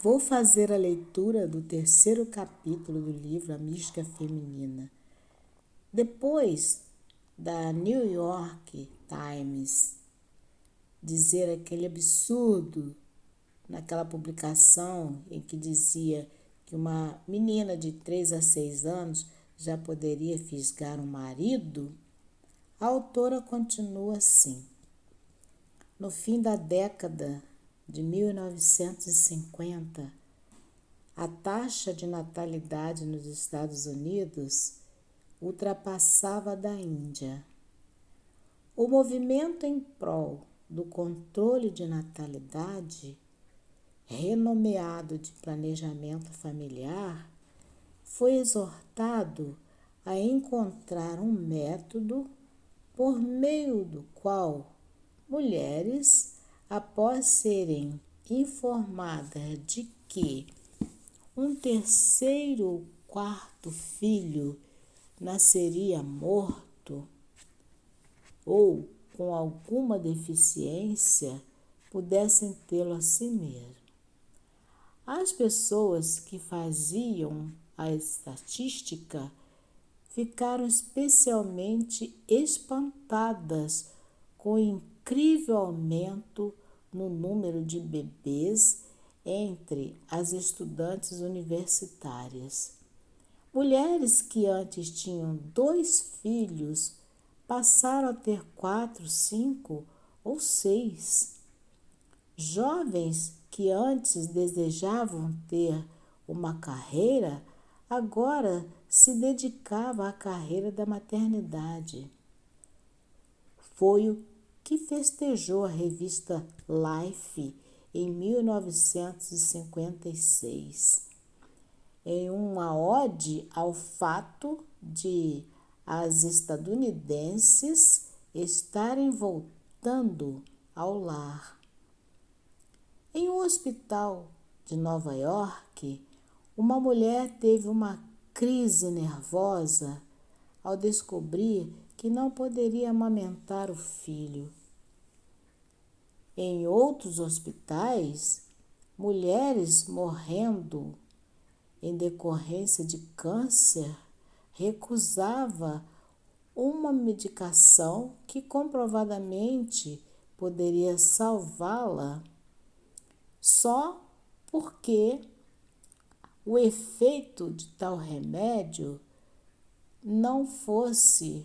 Vou fazer a leitura do terceiro capítulo do livro A Mística Feminina. Depois da New York Times dizer aquele absurdo naquela publicação em que dizia que uma menina de 3 a 6 anos já poderia fisgar um marido, a autora continua assim. No fim da década de 1950, a taxa de natalidade nos Estados Unidos ultrapassava a da Índia. O movimento em prol do controle de natalidade, renomeado de planejamento familiar, foi exortado a encontrar um método por meio do qual mulheres, após serem informadas de que um terceiro ou quarto filho nasceria morto ou com alguma deficiência, pudessem tê-lo a si mesmo. As pessoas que faziam a estatística ficaram especialmente espantadas com o incrível aumento no número de bebês entre as estudantes universitárias. Mulheres que antes tinham 2 filhos passaram a ter 4, 5 ou 6. Jovens que antes desejavam ter uma carreira, agora se dedicavam à carreira da maternidade. Foi o que festejou a revista Life em 1956, em uma ode ao fato de as estadunidenses estarem voltando ao lar. Em um hospital de Nova York, uma mulher teve uma crise nervosa ao descobrir que não poderia amamentar o filho. Em outros hospitais, mulheres morrendo em decorrência de câncer recusavam uma medicação que comprovadamente poderia salvá-la só porque o efeito de tal remédio não fosse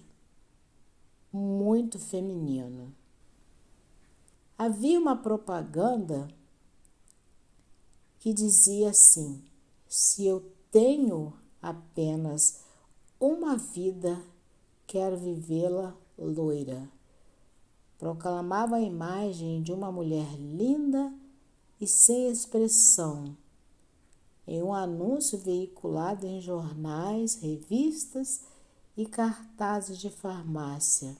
muito feminino. Havia uma propaganda que dizia assim: se eu tenho apenas uma vida, quero vivê-la loira. Proclamava a imagem de uma mulher linda e sem expressão, em um anúncio veiculado em jornais, revistas e cartazes de farmácia.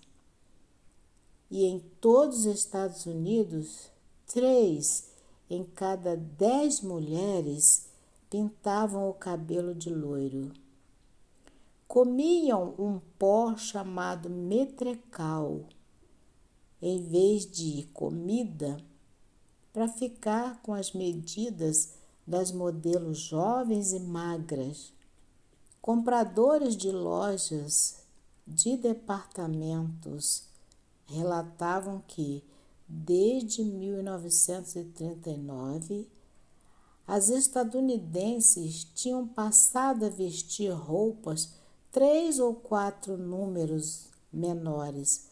E em todos os Estados Unidos, 3 em cada 10 mulheres pintavam o cabelo de loiro. Comiam um pó chamado metrecal, em vez de comida, para ficar com as medidas das modelos jovens e magras. Compradores de lojas de departamentos relatavam que, desde 1939, as estadunidenses tinham passado a vestir roupas 3 ou 4 números menores.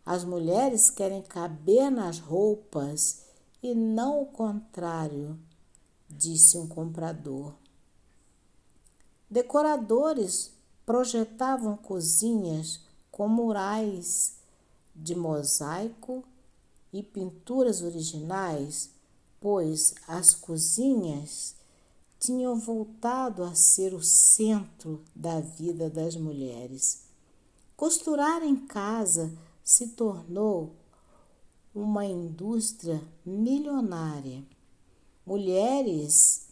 As mulheres querem caber nas roupas e não o contrário, disse um comprador. Decoradores projetavam cozinhas com murais de mosaico e pinturas originais, pois as cozinhas tinham voltado a ser o centro da vida das mulheres. Costurar em casa se tornou uma indústria milionária. Mulheres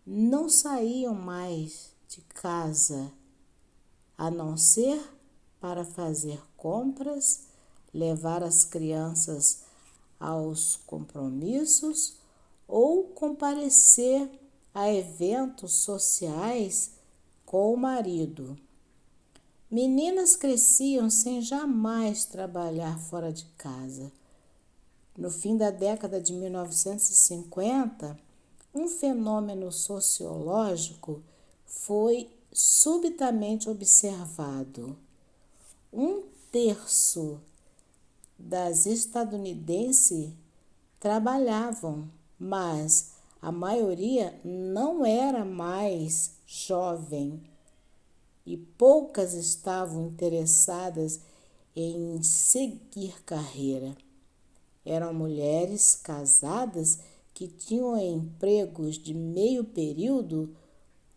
não saíam mais de casa, a não ser para fazer compras, levar as crianças aos compromissos ou comparecer a eventos sociais com o marido. Meninas cresciam sem jamais trabalhar fora de casa. No fim da década de 1950, um fenômeno sociológico foi subitamente observado. 1/3 das estadunidenses trabalhavam, mas a maioria não era mais jovem e poucas estavam interessadas em seguir carreira. Eram mulheres casadas que tinham empregos de meio período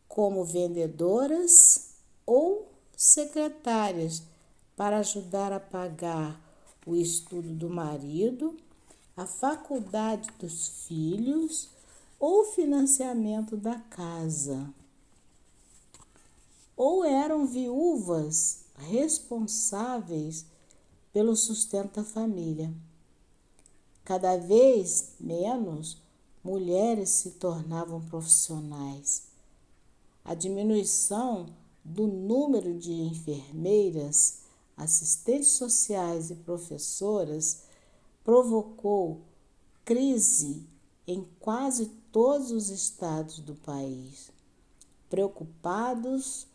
como vendedoras ou secretárias para ajudar a pagar o estudo do marido, a faculdade dos filhos ou o financiamento da casa. Ou eram viúvas responsáveis pelo sustento da família. Cada vez menos mulheres se tornavam profissionais. A diminuição do número de enfermeiras, assistentes sociais e professoras provocou crise em quase todos os estados do país. Preocupados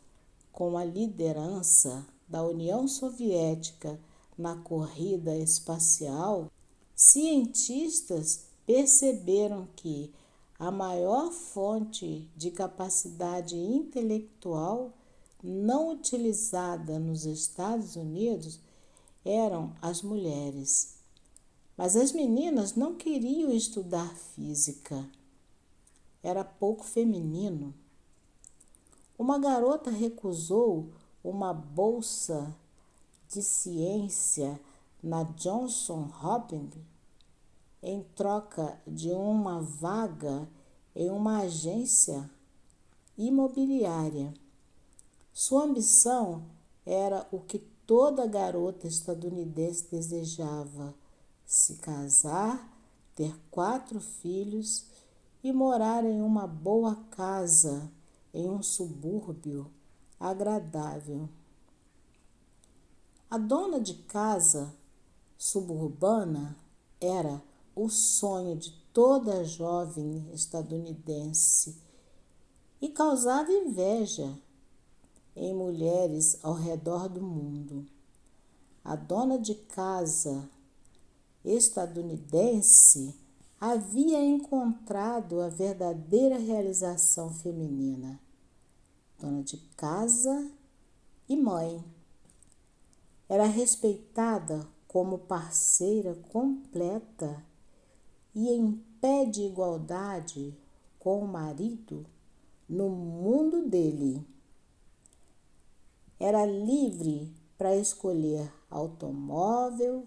com a liderança da União Soviética na corrida espacial, cientistas perceberam que a maior fonte de capacidade intelectual não utilizada nos Estados Unidos eram as mulheres. Mas as meninas não queriam estudar física. Era pouco feminino. Uma garota recusou uma bolsa de ciência na Johns Hopkins em troca de uma vaga em uma agência imobiliária. Sua ambição era o que toda garota estadunidense desejava: se casar, ter 4 filhos e morar em uma boa casa em um subúrbio agradável. A dona de casa suburbana era o sonho de toda jovem estadunidense e causava inveja em mulheres ao redor do mundo. A dona de casa estadunidense havia encontrado a verdadeira realização feminina. Dona de casa e mãe. Era respeitada como parceira completa e em pé de igualdade com o marido no mundo dele. Era livre para escolher automóvel,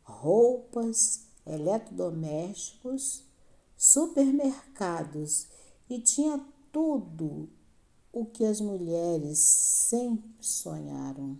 roupas, eletrodomésticos, supermercados e tinha tudo o que as mulheres sempre sonharam.